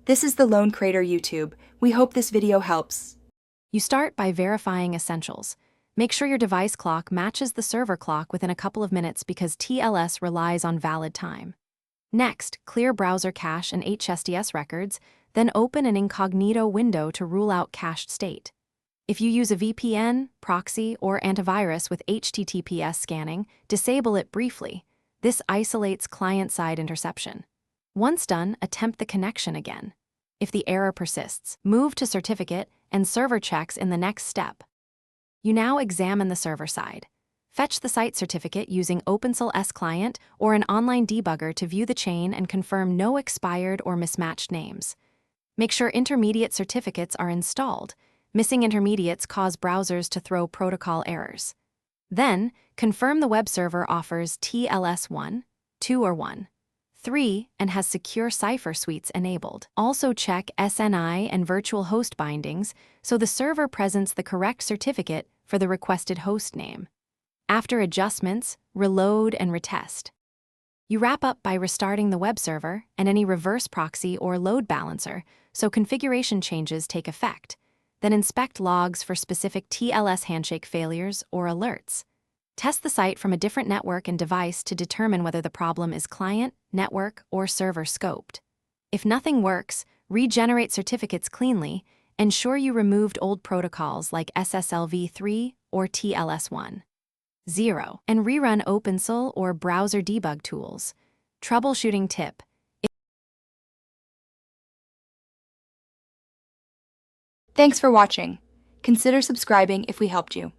This is the Lone Crater YouTube. We hope this video helps. You start by verifying essentials. Make sure your device clock matches the server clock within a couple of minutes because TLS relies on valid time. Next, clear browser cache and HSDS records, then open an incognito window to rule out cached state. If you use a VPN, proxy, or antivirus with HTTPS scanning, disable it briefly. This isolates client-side interception. Once done, attempt the connection again. If the error persists, move to certificate and server checks in the next step. You now examine the server side. Fetch the site certificate using OpenSL S Client or an online debugger to view the chain and confirm no expired or mismatched names. Make sure intermediate certificates are installed. Missing intermediates cause browsers to throw protocol errors. Then, confirm the web server offers TLS1, 2 or 1, 3, and has secure cipher suites enabled. Also check SNI and virtual host bindings so the server presents the correct certificate for the requested host name. After adjustments, reload and retest. You wrap up by restarting the web server and any reverse proxy or load balancer so configuration changes take effect. Then inspect logs for specific TLS handshake failures or alerts. Test the site from a different network and device to determine whether the problem is client, network, or server scoped. If nothing works, regenerate certificates cleanly. Ensure you removed old protocols like SSLv3 or TLS1. 0. And rerun OpenSL or browser debug tools. Troubleshooting tip. Thanks for watching. Consider subscribing if we helped you.